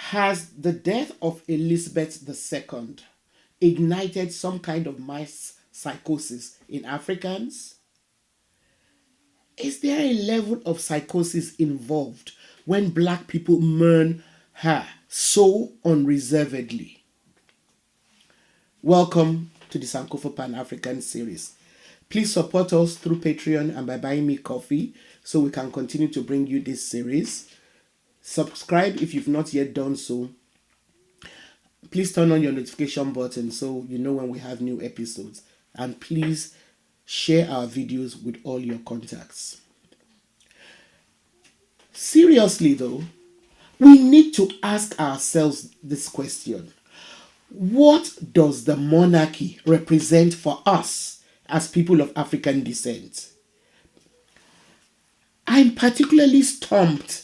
Has the death of Elizabeth II ignited some kind of mass psychosis in Africans? Is there a level of psychosis involved when black people mourn her so unreservedly? Welcome to the Sankofa Pan-African series. Please support us through Patreon and by buying me coffee so we can continue to bring you this series. Subscribe if you've not yet done so. Please turn on your notification button so you know when we have new episodes. And please share our videos with all your contacts. Seriously though, we need to ask ourselves this question. What does the monarchy represent for us as people of African descent? I'm particularly stumped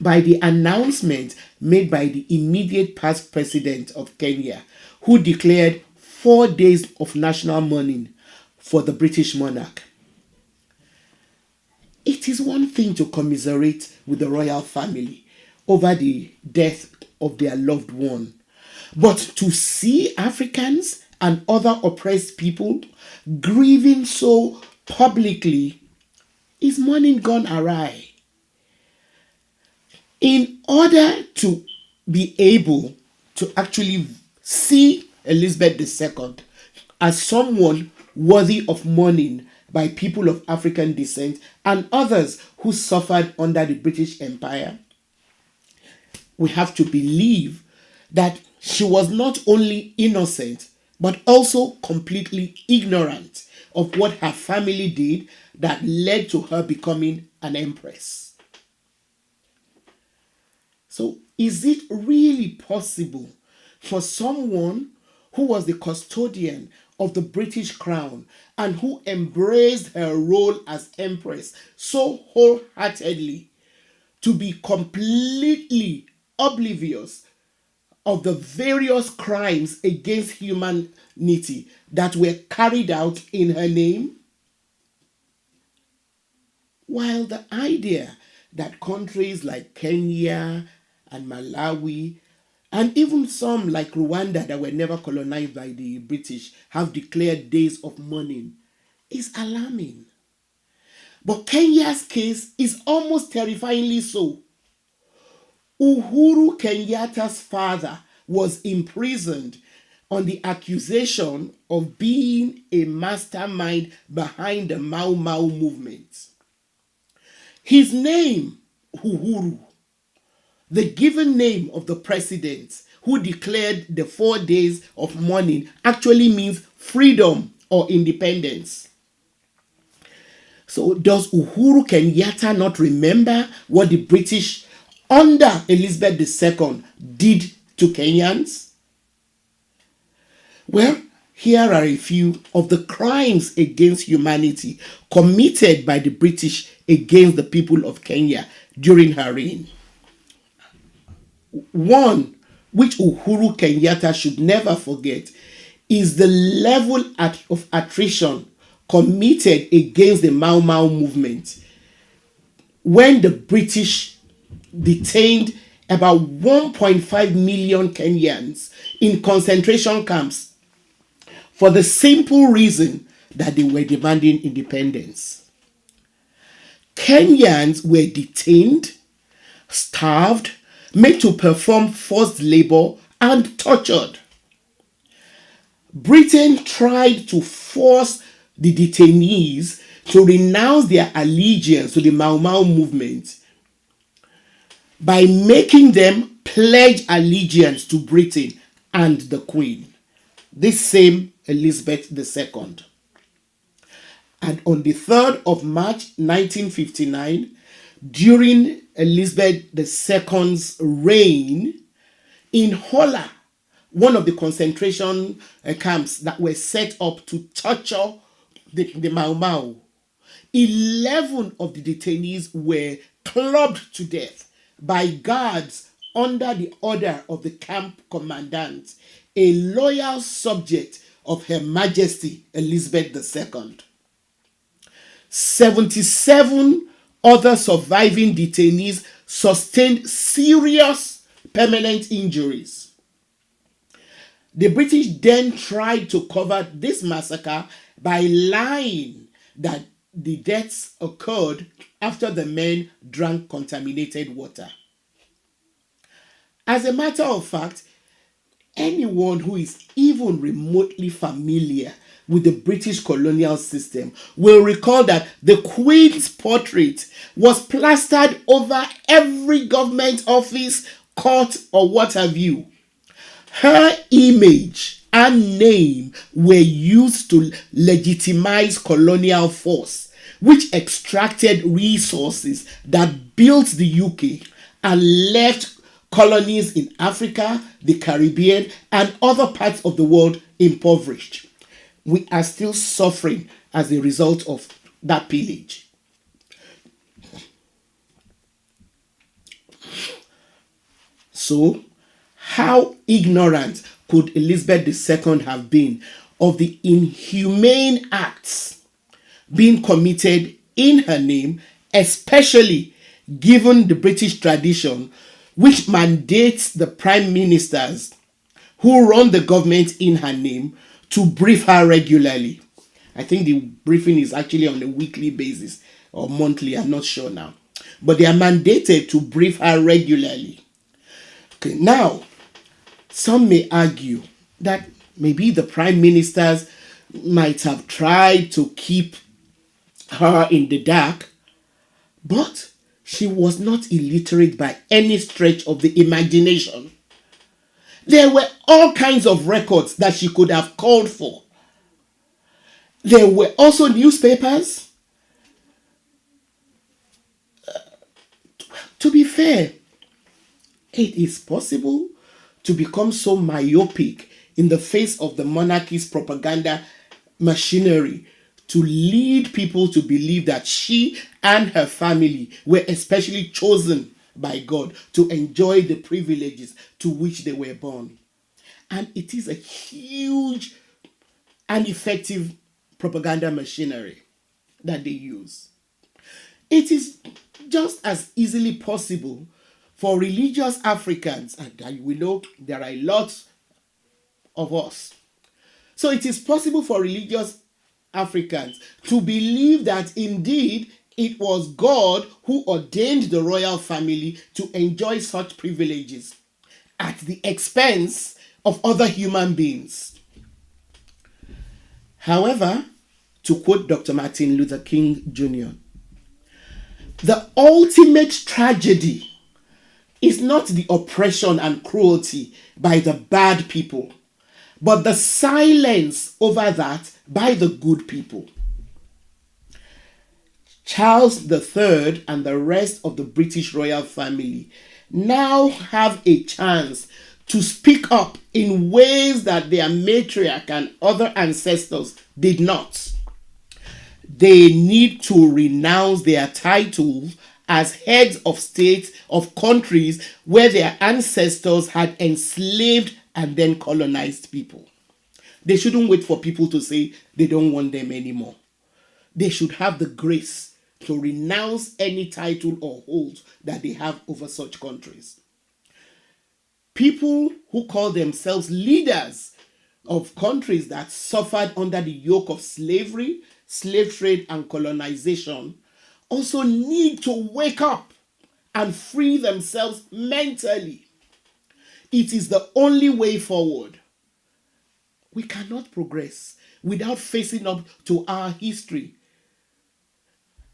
by the announcement made by the immediate past president of Kenya, who declared 4 days of national mourning for the British monarch. It is one thing to commiserate with the royal family over the death of their loved one, but to see Africans and other oppressed people grieving so publicly is mourning gone awry. In order to be able to actually see Elizabeth II as someone worthy of mourning by people of African descent and others who suffered under the British Empire, we have to believe that she was not only innocent, but also completely ignorant of what her family did that led to her becoming an empress. So, is it really possible for someone who was the custodian of the British crown and who embraced her role as empress so wholeheartedly to be completely oblivious of the various crimes against humanity that were carried out in her name? While the idea that countries like Kenya and Malawi, and even some like Rwanda that were never colonized by the British have declared days of mourning is alarming. But Kenya's case is almost terrifyingly so. Uhuru Kenyatta's father was imprisoned on the accusation of being a mastermind behind the Mau Mau movement. His name, Uhuru, the given name of the president who declared the 4 days of mourning, actually means freedom or independence. So does Uhuru Kenyatta not remember what the British under Elizabeth II did to Kenyans? Well, here are a few of the crimes against humanity committed by the British against the people of Kenya during her reign. One, which Uhuru Kenyatta should never forget, is the level of attrition committed against the Mau Mau movement when the British detained about 1.5 million Kenyans in concentration camps for the simple reason that they were demanding independence. Kenyans were detained, starved, made to perform forced labor, and tortured. Britain tried to force the detainees to renounce their allegiance to the Mau Mau movement by making them pledge allegiance to Britain and the Queen, this same Elizabeth II. And on the 3rd of March 1959, during Elizabeth II's reign, in Hola, one of the concentration camps that were set up to torture the Mau Mau, 11 of the detainees were clubbed to death by guards under the order of the camp commandant, a loyal subject of Her Majesty Elizabeth II. 77 other surviving detainees sustained serious permanent injuries. The British then tried to cover this massacre by lying that the deaths occurred after the men drank contaminated water. As a matter of fact, anyone who is even remotely familiar with the British colonial system will recall that the Queen's portrait was plastered over every government office, court, or what have you. Her image and name were used to legitimize colonial force, which extracted resources that built the UK and left colonies in Africa, the Caribbean, and other parts of the world impoverished. We are still suffering as a result of that pillage. So, how ignorant could Elizabeth II have been of the inhumane acts being committed in her name, especially given the British tradition which mandates the prime ministers who run the government in her name to brief her regularly? I think the briefing is actually on a weekly basis or monthly, I'm not sure now. But they are mandated to brief her regularly. Okay, now, some may argue that maybe the prime ministers might have tried to keep her in the dark, but she was not illiterate by any stretch of the imagination. There were all kinds of records that she could have called for. There were also newspapers. To be fair, it is possible to become so myopic in the face of the monarchy's propaganda machinery to lead people to believe that she and her family were especially chosen by God to enjoy the privileges to which they were born. And it is a huge and effective propaganda machinery that they use. It is just as easily possible for religious Africans, and we know there are lots of us. So it is possible for religious Africans to believe that indeed it was God who ordained the royal family to enjoy such privileges at the expense of other human beings. However, to quote Dr. Martin Luther King Jr., the ultimate tragedy is not the oppression and cruelty by the bad people, but the silence over that by the good people. Charles III and the rest of the British royal family now have a chance to speak up in ways that their matriarch and other ancestors did not. They need to renounce their titles as heads of states of countries where their ancestors had enslaved and then colonized people. They shouldn't wait for people to say they don't want them anymore. They should have the grace to renounce any title or hold that they have over such countries. People who call themselves leaders of countries that suffered under the yoke of slavery, slave trade, and colonization also need to wake up and free themselves mentally. It is the only way forward. We cannot progress without facing up to our history,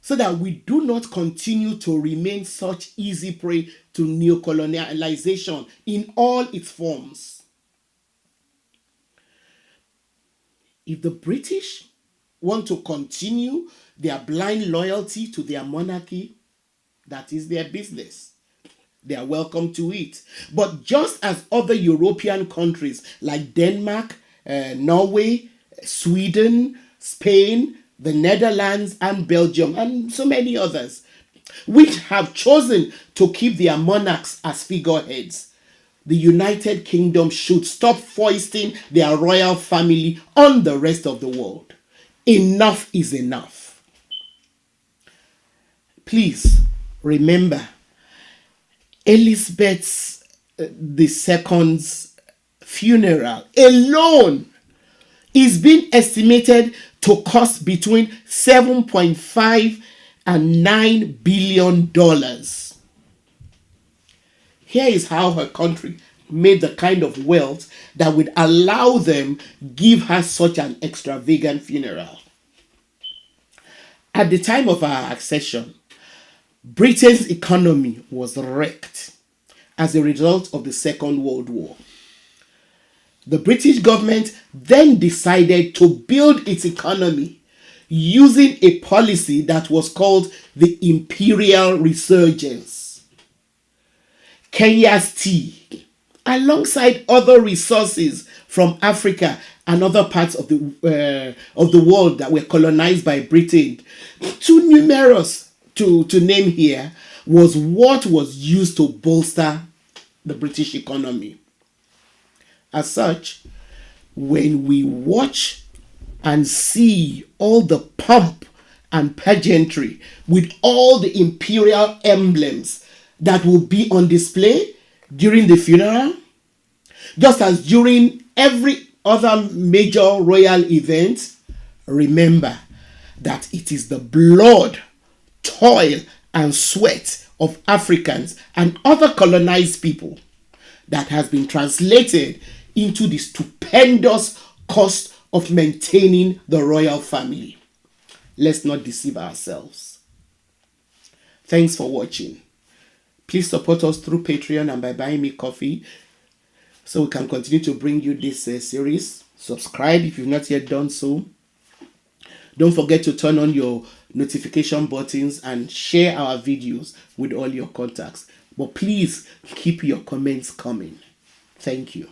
so that we do not continue to remain such easy prey to neocolonialization in all its forms. If the British want to continue their blind loyalty to their monarchy, that is their business. They are welcome to it. But just as other European countries like Denmark, Norway, Sweden, Spain, the Netherlands, and Belgium, and so many others, which have chosen to keep their monarchs as figureheads, the United Kingdom should stop foisting their royal family on the rest of the world. Enough is enough. Please remember, Elizabeth the Second's funeral alone is being estimated to cost between 7.5 and $9 billion. Here is how her country made the kind of wealth that would allow them give her such an extravagant funeral. At the time of her accession, Britain's economy was wrecked as a result of the Second World War. The British government then decided to build its economy using a policy that was called the Imperial Resurgence. Kenya's tea, alongside other resources from Africa and other parts of the world that were colonized by Britain, too numerous to name here, was what was used to bolster the British economy. As such, when we watch and see all the pomp and pageantry with all the imperial emblems that will be on display during the funeral, just as during every other major royal event, remember that it is the blood, toil, and sweat of Africans and other colonized people that has been translated into the stupendous cost of maintaining the royal family. Let's not deceive ourselves. Thanks for watching. Please support us through Patreon and by buying me coffee so we can continue to bring you this series. Subscribe if you've not yet done so. Don't forget to turn on your notification buttons and share our videos with all your contacts. But please keep your comments coming. Thank you.